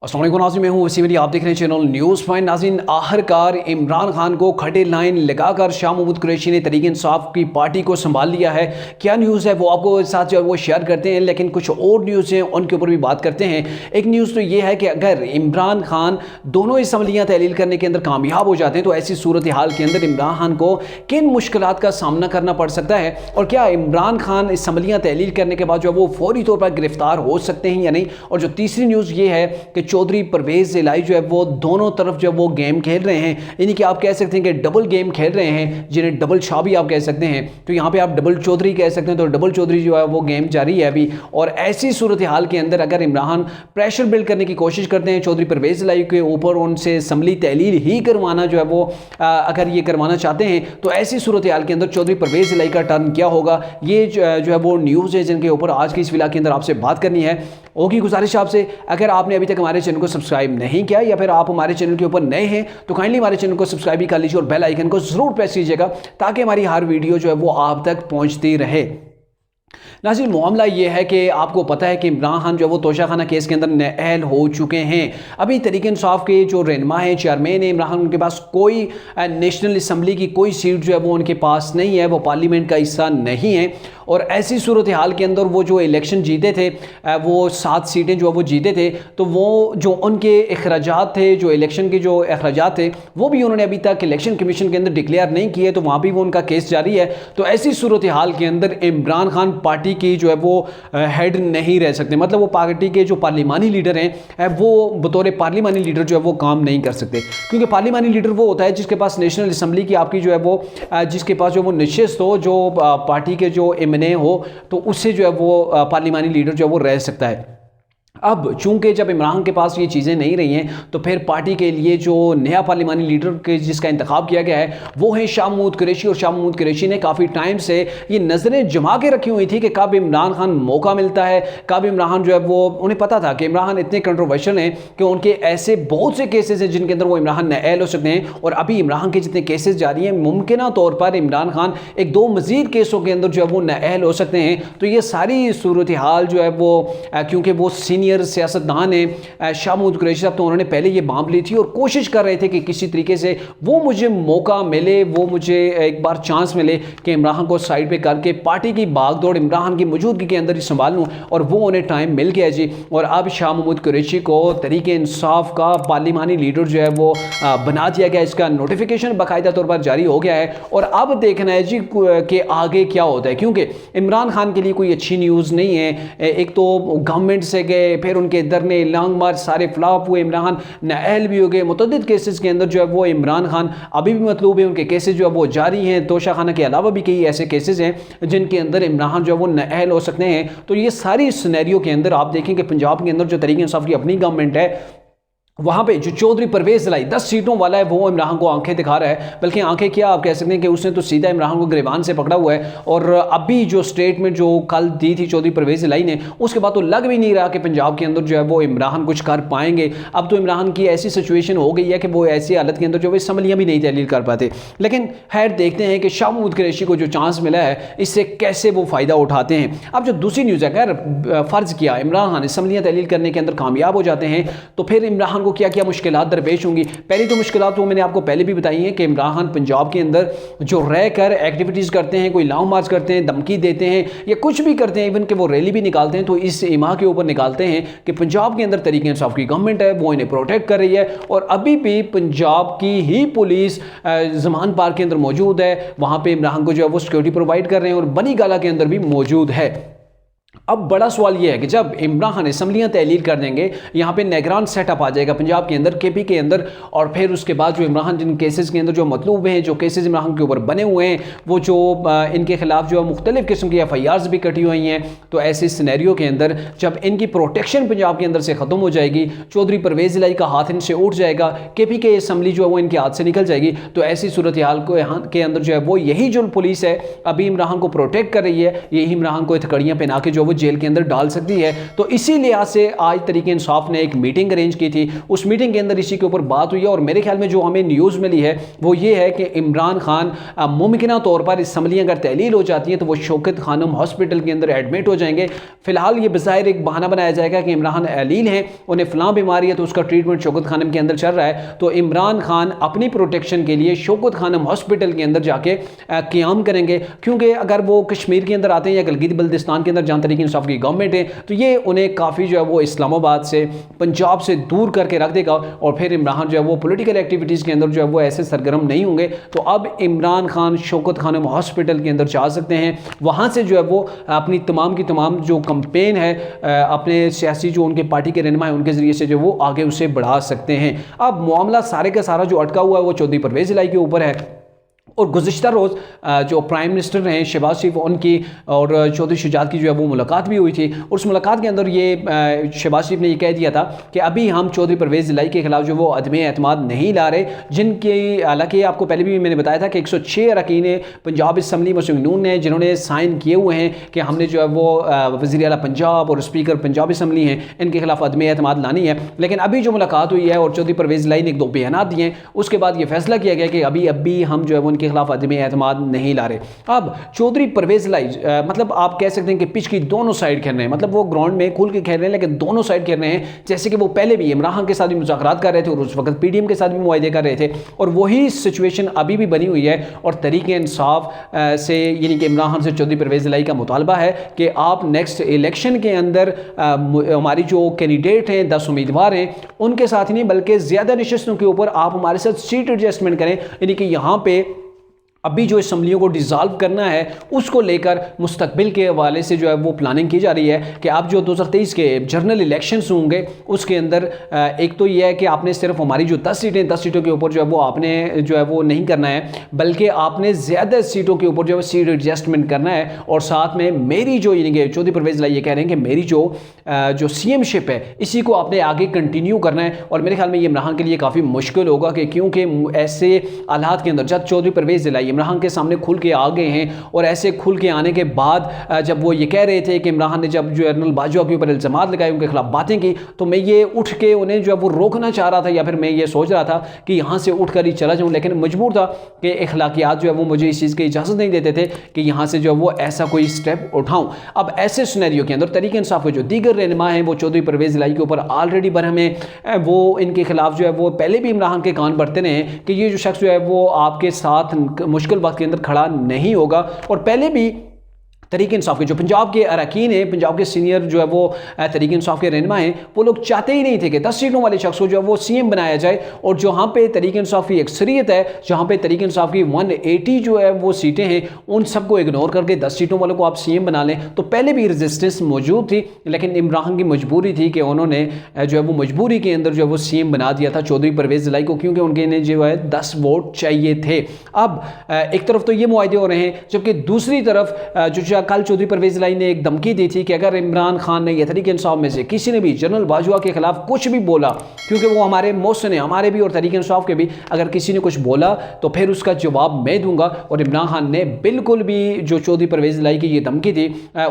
अस्सलाम वालेकुम नाज़रीन, मैं हूं वसीम अली। आप देख रहे हैं चैनल न्यूज़ पॉइंट। नाज़रीन, आखिरकार इमरान खान को खड़े लाइन लगाकर शाह महमूद कुरैशी ने तहरीक इंसाफ की पार्टी को संभाल लिया है। क्या न्यूज़ है वो आपको साथ जो है वो शेयर करते हैं, लेकिन कुछ और न्यूज़ हैं उनके ऊपर भी बात करते हैं। एक न्यूज़ तो ये है कि अगर इमरान खान दोनों असम्बलियाँ तहलील करने के अंदर कामयाब हो जाते हैं तो ऐसी सूरत हाल के अंदर इमरान खान को किन मुश्किलात का सामना करना पड़ सकता है, और क्या इमरान खान असम्बलियाँ तहलील करने के बाद जो है वो फौरी तौर पर गिरफ्तार हो सकते हैं या नहीं। और जो तीसरी न्यूज़ ये है कि चौधरी परवेज़ इलाही जो है वो दोनों तरफ जो वो गेम खेल रहे हैं, यानी कि आप कह सकते हैं कि डबल गेम खेल रहे हैं, जिन्हें डबल शाह भी आप कह सकते हैं। तो यहाँ पे आप डबल चौधरी कह सकते हैं, तो डबल चौधरी जो है वो गेम जारी है अभी। और ऐसी सूरत हाल के अंदर अगर इमरान प्रेशर बिल्ड करने की कोशिश करते हैं चौधरी परवेज़ इलाही के ऊपर, उनसे असम्बली तहलील ही करवाना जो है वो अगर ये करवाना चाहते हैं, तो ऐसी सूरत हाल के अंदर चौधरी परवेज़ इलाही का टर्न क्या होगा, ये जो है वो न्यूज़ है जिनके ऊपर आज की इस विला के अंदर आपसे बात करनी है। होगी गुजारिश आपसे, अगर आपने अभी तक हमारे चैनल को सब्सक्राइब नहीं किया या फिर आप हमारे चैनल के ऊपर नए हैं तो काइंडली हमारे चैनल को सब्सक्राइब भी कर लीजिए और बेल आइकन को जरूर प्रेस कीजिएगा ताकि हमारी हर वीडियो जो है वो आप तक पहुंचती रहे। नाज़रीन, मामला ये है कि आपको पता है कि इमरान खान जो है वो तोशाखाना केस के अंदर नाअहल हो चुके हैं। अभी तहरीक इंसाफ के जो रहनुमा हैं, चेयरमैन है इमरान खान, उनके पास कोई नेशनल असम्बली की कोई सीट जो है वो उनके पास नहीं है, वो पार्लियामेंट का हिस्सा नहीं है। और ऐसी सूरत हाल के अंदर वो जो इलेक्शन जीते थे, वो 7 सीटें जो वो जीते थे, तो वो जो उनके अखराजात थे, जो इलेक्शन के जो अखराजात थे, वो भी उन्होंने अभी तक इलेक्शन कमीशन के अंदर डिक्लेयर नहीं किए, तो वहाँ भी वो उनका केस जारी है। तो ऐसी सूरत हाल के अंदर इमरान खान पार्टी की जो है वो हेड नहीं रह सकते, मतलब वो पार्टी के जो पार्लिमानी लीडर हैं वो बतौर पार्लिमानी लीडर जो है वो काम नहीं कर सकते, क्योंकि पार्लिमानी लीडर वो होता है जिसके पास नेशनल असम्बली की आपकी जो है वो जिसके पास जो वो नशिस्त हो, जो पार्टी के जो एमएनए हो, तो उससे जो है वो पार्लिमानी लीडर जो है वो रह सकता है। अब चूंकि जब इमरान के पास ये चीज़ें नहीं रही हैं, तो फिर पार्टी के लिए जो नया पार्लिमानी लीडर के जिसका इंतखाब किया गया है वो है शाह महमूद कुरैशी। और शाह महमूद कुरैशी ने काफ़ी टाइम से ये नज़रें जमा के रखी हुई थी कि कब इमरान खान मौका मिलता है, कब इमरान खान जो है वो, उन्हें पता था कि इमरान खान इतने कंट्रोवर्शियल हैं कि उनके ऐसे बहुत से केसेस हैं जिनके अंदर वो इमरान खान नाअहल हो सकते हैं। और अभी इमरान के जितने केसेस जारी हैं, मुमकिन तौर पर इमरान खान 1-2 मज़ीद केसों के अंदर जो है वो नाअहल हो सकते हैं। तो ये सारी सूरत हाल जो है वो, क्योंकि वो सीनियर सियासतदान है शाह महमूद कुरैशी साहब, तो उन्होंने पहले ये बांध ली थी और कोशिश कर रहे थे कि किसी तरीके से वो मुझे मौका मिले, वो मुझे एक बार चांस मिले कि इमरान खान को साइड पे करके पार्टी की भागदौड़ इमरान खान की मौजूदगी के अंदर ही संभाल लूँ। और वो उन्हें टाइम मिल गया जी। और अब शाह महमूद कुरैशी को तहरीक इंसाफ का पार्लिमानी लीडर जो है वो बना दिया गया, इसका नोटिफिकेशन बाकायदा तौर पर जारी हो गया है। और अब देखना है जी कि आगे क्या होता है, क्योंकि इमरान खान के लिए कोई अच्छी न्यूज़ नहीं है। एक तो गवर्नमेंट से गए, फिर उनके धरने लॉन्ग मार्च सारे फ्लॉप हुए, इमरान खान नाअहल भी हो गए। मुतअद्दिद केसेस के अंदर जो है वो इमरान खान अभी भी मतलूब है, उनके केसेस जो है वो जारी हैं। तोशाखाना के अलावा भी कई ऐसे केसेस हैं जिनके अंदर इमरान खान जो है वो नाअहल हो सकते हैं। तो ये सारी सिनेरियो के अंदर आप देखें कि पंजाब के अंदर जो तहरीक इंसाफ की अपनी गवर्नमेंट है, वहाँ पे जो चौधरी परवेज़ इलाही 10 सीटों वाला है, वो इमरान को आंखें दिखा रहा है। बल्कि आंखें क्या, आप कह सकते हैं कि उसने तो सीधा इमरान को गिरबान से पकड़ा हुआ है। और अभी जो स्टेटमेंट जो कल दी थी चौधरी परवेज़ इलाही ने, उसके बाद तो लग भी नहीं रहा कि पंजाब के अंदर जो है वो इमरान कुछ कर पाएंगे। अब तो इमरान की ऐसी सिचुएशन हो गई है कि वो ऐसी हालत के अंदर जो वो असम्बलियाँ भी नहीं तहलील कर पाते। लेकिन खैर देखते हैं कि शाह महमूद कुरैशी को जो चांस मिला है इससे कैसे वो फ़ायदा उठाते हैं। अब जो दूसरी न्यूज़ है, अगर फ़र्ज़ किया इमरान खान असम्बलियाँ तहलील करने के अंदर कामयाब हो जाते हैं, तो फिर इमरान को क्या क्या मुश्किलात दरपेश होंगी। पहली तो मुश्किलात वो मैंने आपको पहले भी बताई हैं कि इमरान खान पंजाब के अंदर जो रहकर एक्टिविटीज़ करते हैं, कोई लॉन्ग मार्च करते हैं, धमकी देते हैं या कुछ भी करते हैं, इवन कि वो रैली भी निकालते हैं, तो इस इमा के ऊपर निकालते हैं कि पंजाब के अंदर तहरीक इंसाफ की गवर्नमेंट है, वो इन्हें प्रोटेक्ट कर रही है। और अभी भी पंजाब की ही पुलिस ज़मान पार्क के अंदर मौजूद है, वहाँ पर इमरान को जो है वो सिक्योरिटी प्रोवाइड कर रहे हैं और बनी गाला के अंदर भी मौजूद है। अब बड़ा सवाल यह है कि जब इमरान खान असम्बलियाँ तहलील कर देंगे, यहाँ पे निगरान सेटअप आ जाएगा पंजाब के अंदर, केपी के अंदर, और फिर उसके बाद जो इमरान खान जिन केसेस के अंदर जो मतलूब हैं, जो केसेस इमरान खान के ऊपर बने हुए हैं, वो जो इनके खिलाफ जो है मुख्तलिफ किस्म की FIRs भी कटी हुई हैं, तो ऐसे सिनेरियो के अंदर जब इनकी प्रोटेक्शन पंजाब के अंदर से ख़त्म हो जाएगी, चौधरी परवेज़ इलाही का हाथ इनसे उठ जाएगा, केपी के असम्बली जो है वो इनके हाथ से निकल जाएगी, तो ऐसी सूरत हाल के अंदर जो है वो यही जो पुलिस है अभी इमरान को प्रोटेक्ट कर रही है, यही इमरान को हथकड़ियाँ पहना के जो वो जेल के अंदर डाल सकती है। तो इसी लिहाज से आज तरीके इंसाफ ने एक मीटिंग अरेंज की थी। उस मीटिंग के अंदर इसी के ऊपर बात हुई है और मेरे ख्याल में जो हमें न्यूज़ मिली है वो ये है कि इमरान खान मुमकिन तौर पर इसम्बली अगर तहलील हो जाती है तो वो शौकत खानम हॉस्पिटल के अंदर एडमिट हो जाएंगे। फिलहाल ये बज़ाहिर एक बहाना बनाया जाएगा कि इमरान अलील हैं, उन्हें फलां बीमारी है तो उसका ट्रीटमेंट शौकत खानम के अंदर चल रहा है, तो इमरान खान अपनी प्रोटेक्शन के लिए शौकत खानम हॉस्पिटल के अंदर जाके क़याम करेंगे। क्योंकि अगर वो कश्मीर के अंदर आते हैं या गिलगित बल्तिस्तान के अंदर जहाँ तरीके इंसाफ की गवर्नमेंट है तो ये उन्हें काफ़ी जो है वो इस्लामाबाद से, पंजाब से दूर करके रख देगा और फिर इमरान जो है वो पॉलिटिकल एक्टिविटीज़ के अंदर जो है वो ऐसे सरगर्म नहीं होंगे। तो अब इमरान खान शौकत खानम हॉस्पिटल के अंदर जा सकते हैं, वहाँ से जो है वो अपनी तमाम की तमाम जो कंपेन है अपने सियासी जो उनके पार्टी के रहनुमा है उनके ज़रिए से जो वो आगे उसे बढ़ा सकते हैं। अब मामला सारे का सारा जो अटका हुआ है वो चौधरी परवेज़ इलाही के ऊपर है। और गुज़िश्ता रोज़ जो प्राइम मिनिस्टर हैं शहबाज शरीफ उनकी और चौधरी शुजात की जो है वो मुलाकात भी हुई थी। उस मुलाकात के अंदर ये शहबाज शरीफ ने ये कह दिया था कि अभी हम चौधरी परवेज़ इलाही के खिलाफ जो वो अदमे एतमाद नहीं ला रहे, जिनकी हालांकि आपको पहले भी मैंने बताया था कि 106 अरकान पंजाब असम्बली मुस्लिम नून ने जिन्होंने साइन किए हुए हैं कि हमने जो है वो वज़ीर आला पंजाब और स्पीकर पंजाब असम्बली हैं इनके खिलाफ अदमे एतमाद लानी है। लेकिन अभी जो मुलाकात हुई है और चौधरी परवेज़ इलाही ने 1-2 बयान दिए हैं, उसके बाद ये फैसला किया गया कि अभी हम जो है वो उनके खिलाफ अदम एतमाद नहीं ला रहे। अब चौधरी परवेज़ इलाही मतलब आप कह सकते हैं कि पिच की दोनों साइड खेल रहे हैं, मतलब वो ग्राउंड में खुल के खेल रहे हैं लेकिन दोनों साइड खेल रहे हैं। जैसे कि वो पहले भी इमरान खान के साथ भी मुज़ाकरात कर रहे थे और उस वक्त पीडीएम के साथ भी मुआहदे कर रहे थे और वही सिचुएशन अभी भी बनी हुई है। और तरीके इंसाफ से यानी कि इमरान खान से चौधरी परवेज़ इलाही का मुतालबा है कि आप नेक्स्ट इलेक्शन के अंदर हमारी जो कैंडिडेट हैं 10 उम्मीदवार हैं उनके साथ ही नहीं बल्कि ज़्यादा नशस्तों के ऊपर आप हमारे साथ सीट एडजस्टमेंट करें। यानी कि यहाँ पे अभी जो असम्बलियों को डिज़ाल्व करना है उसको लेकर मुस्तकबिल के हवाले से जो है वो प्लानिंग की जा रही है कि अब जो 2023 के जनरल इलेक्शंस होंगे उसके अंदर एक तो ये है कि आपने सिर्फ हमारी जो 10 सीटों के ऊपर जो है वो आपने जो है वो नहीं करना है बल्कि आपने ज़्यादा सीटों के ऊपर जो है सीट एडजस्टमेंट करना है। और साथ में मेरी जो यानी कि चौधरी परवेज़ इलाही ये कह रहे हैं कि मेरी जो सीएमशिप है इसी को आपने आगे कंटिन्यू करना है। और मेरे ख्याल में ये इमरान खान के लिए काफ़ी मुश्किल होगा कि क्योंकि ऐसे हालात के अंदर जब चौधरी परवेज़ इलाही इमरान खान के सामने खुल के आ गए हैं और ऐसे खुल के आने के बाद जब वो ये कह रहे थे कि इमरान खान ने जब जनरल बाजवा के ऊपर इल्ज़ामात लगाए उनके खिलाफ बातें की तो मैं ये उठ के उन्हें जो है वो रोकना चाह रहा था या फिर मैं ये सोच रहा था कि यहाँ से उठ कर ही चला जाऊँ, लेकिन मजबूर था कि अखलाकियात जो है वो मुझे इस चीज़ की इजाज़त नहीं देते थे कि यहाँ से जो है वो ऐसा कोई स्टेप उठाऊँ। अब ऐसे सिनेरियो के अंदर तरीके इंसाफ के जो दीगर रहनुमा हैं वो चौधरी परवेज़ इलाही के ऊपर ऑलरेडी बरहम है, वो इनके खिलाफ जो है वो पहले भी इमरान खान के कान भरते रहे हैं कि ये जो शख्स जो है वो आपके साथ मुश्किल वक्त के अंदर खड़ा नहीं होगा। और पहले भी तरीके इंसाफ के जो पंजाब के अरकान हैं, पंजाब के सीनियर जो है वो तरीके इंसाफ के रहनुमा हैं, वो लोग चाहते ही नहीं थे कि 10 सीटों वाले शख्स को जो है वो सीएम बनाया जाए। और जहाँ पे तरीके इंसाफ की अक्सरियत है, जहाँ पे तरीके इंसाफ की 180 जो है वो सीटें हैं, उन सबको इग्नोर करके 10 सीटों वालों को आप सीएम बना लें। तो पहले भी रेजिस्टेंस मौजूद थी लेकिन इमरान खान की मजबूरी थी कि उन्होंने जो है वो मजबूरी के अंदर जो है वो सीएम बना दिया था चौधरी परवेज़ इलाही को, क्योंकि उनके इन्हें जो है 10 वोट चाहिए थे। अब एक तरफ तो ये मुआहदे हो रहे हैं जबकि दूसरी तरफ जो कल चौधरी परवेज़ इलाही ने एक धमकी दी थी कि अगर इमरान खान ने या तरीके इंसाफ में से किसी ने भी जनरल बाजवा के खिलाफ कुछ भी बोला, क्योंकि वो हमारे मोहसिन है, हमारे भी और तरीके इंसाफ के भी, अगर किसी ने कुछ बोला तो फिर उसका जवाब मैं दूंगा। और इमरान खान ने बिल्कुल भी जो चौधरी परवेज़ इलाही की ये धमकी थी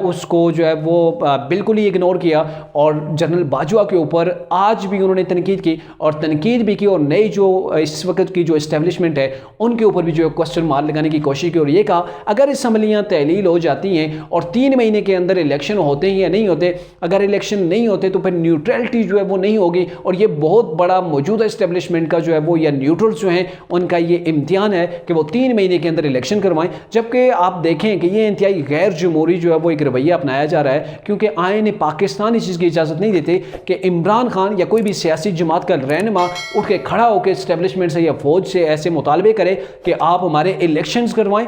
उसको जो है वो बिल्कुल ही इग्नोर किया और जनरल बाजवा के ऊपर आज भी उन्होंने तनकीद की और तनकीद भी की और नई जो इस वक्त की जो इस्टेब्लिशमेंट है उनके ऊपर भी जो क्वेश्चन मार्क लगाने की कोशिश की और ये कहा अगर असम्बलियाँ तहलील हो जाती हैं और 3 महीने के अंदर इलेक्शन होते हैं या नहीं होते, अगर इलेक्शन नहीं होते तो फिर न्यूट्रलिटी जो है वो नहीं होगी। और ये बहुत बड़ा मौजूदा इस्टेब्लिशमेंट का जो है वो या न्यूट्रल्स जो हैं उनका ये इम्तिहान है कि वो 3 महीने के अंदर इलेक्शन करवाएं। जबकि आप देखें कि ये इंतहाई गैर जमहूरी जो है वो एक रवैया अपनाया जा रहा है, क्योंकि आईन पाकिस्तान इस चीज़ की इजाज़त नहीं देते कि इमरान खान या कोई भी सियासी जमात का रहनुमा उठ के खड़ा होकर इस्टेब्लिशमेंट से या फौज से ऐसे मुतालबे करे कि आप हमारे इलेक्शंस करवाएं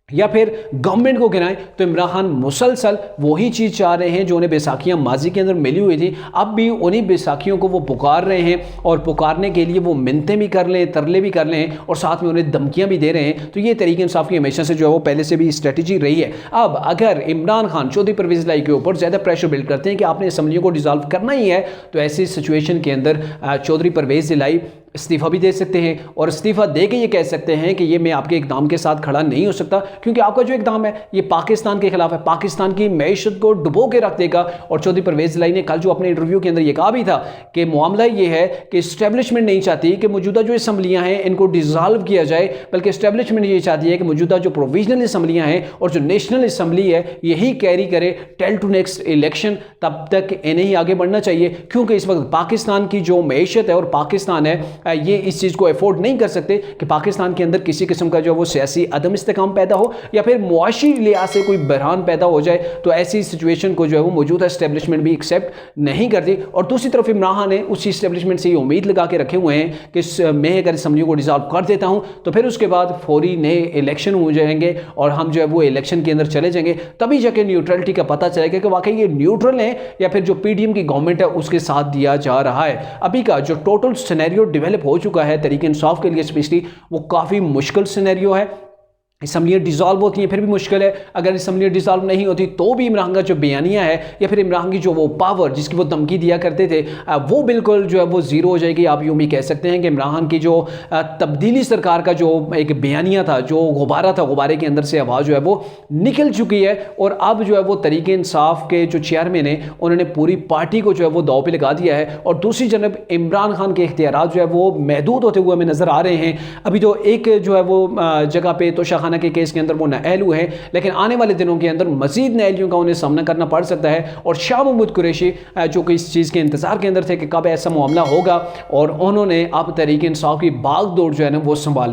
या फिर गवर्नमेंट को गिराएं। तो इमरान खान मुसलसल वही चीज़ चाह रहे हैं जो उन्हें बैसाखियाँ माजी के अंदर मिली हुई थी, अब भी उन्हीं बैसाखियों को वो पुकार रहे हैं और पुकारने के लिए वो मिन्नतें भी कर लें, तरले भी कर लें और साथ में उन्हें धमकियाँ भी दे रहे हैं। तो ये तरीके इंसाफ की हमेशा से जो है वो पहले से भी स्ट्रेटजी रही है। अब अगर इमरान खान चौधरी परवेज़ इलाही के ऊपर ज़्यादा प्रेशर बिल्ड करते हैं कि आपने असम्बलियों को डिज़ोल्व करना ही है, तो ऐसी सिचुएशन के अंदर चौधरी परवेज़ इलाही इस्तीफ़ा भी दे सकते हैं और इस्तीफ़ा दे के ये कह सकते हैं कि ये मैं आपके इक़दाम के साथ खड़ा नहीं हो सकता, क्योंकि आपका जो इक़दाम है ये पाकिस्तान के खिलाफ है, पाकिस्तान की मैशत को डुबो के रख देगा। और चौधरी परवेज़ इलाही ने कल जो अपने इंटरव्यू के अंदर ये कहा भी था कि मामला ये है कि इस्टेब्लिशमेंट नहीं चाहती कि मौजूदा जो असम्बलियाँ हैं इनको डिज़ाल्व किया जाए, बल्कि इस्टेब्लिशमेंट ये चाहती है कि मौजूदा जो प्रोविजनल असम्बलियाँ हैं और जो नेशनल असम्बली है यही कैरी करे टेल टू नेक्स्ट इलेक्शन, तब तक इन्हें ही आगे बढ़ना चाहिए। क्योंकि इस वक्त पाकिस्तान की जो मैशत है और पाकिस्तान है ये इस चीज़ को अफोर्ड नहीं कर सकते कि पाकिस्तान के अंदर किसी किस्म का जो वो सियासी अदम इस्तेकाम पैदा हो या फिर मुआशी लिहाज से कोई बहरान पैदा हो जाए। तो ऐसी सिचुएशन को जो है वो मौजूदा इस्टेब्लिशमेंट भी एक्सेप्ट नहीं करती। और दूसरी तरफ इमरान खान ने उसी इस्टेब्लिशमेंट से ये उम्मीद लगा के रखे हुए हैं कि मैं अगर असम्बली को डिसॉल्व कर देता हूँ तो फिर उसके बाद फौरी नए इलेक्शन हो जाएंगे और हम जो है वो इलेक्शन के अंदर चले जाएंगे, तभी जाके न्यूट्रलिटी का पता चलेगा कि वाकई ये न्यूट्रल है या फिर जो पीडीएम की गवर्नमेंट है उसके साथ दिया जा रहा है। अभी का जो टोटल सिनेरियो डेवलप हो चुका है तहरीक इंसाफ के लिए स्पेशली, वो काफ़ी मुश्किल सिनेरियो है। असम्बलियाँ डिज़ॉल्व होती हैं फिर भी मुश्किल है, अगर असम्बलियाँ डिज़ॉल्व नहीं होती तो भी इमरान का जो बयानिया है या फिर इमरान की जो वो पावर जिसकी वो धमकी दिया करते थे वो बिल्कुल जो है वो ज़ीरो हो जाएगी। आप यूँ भी कह सकते हैं कि इमरान की जो तब्दीली सरकार का जो एक बयानिया था, जो गुब्बारा था, गुब्बारे के अंदर से आवाज़ जो है वो निकल चुकी है। और अब जो है वो तहरीक इंसाफ के जो चेयरमैन हैं उन्होंने पूरी पार्टी को जो है वो दाव पे लगा दिया है। और दूसरी जानब इमरान खान के इख्तियारात जो है वो महदूद होते हुए हमें नज़र आ रहे हैं। अभी तो एक जो है वो जगह पे तोशाखाना के केस के अंदर वो नाअहल हुए हैं, लेकिन आने वाले दिनों के अंदर मजीद नाअहलियों का उन्हें सामना करना पड़ सकता है। और शाह महमूद कुरैशी जो कि इस चीज़ के इंतजार के अंदर थे कि कब ऐसा मामला होगा, और उन्होंने अब तहरीक इंसाफ की बागडोर जो है ना वो संभाल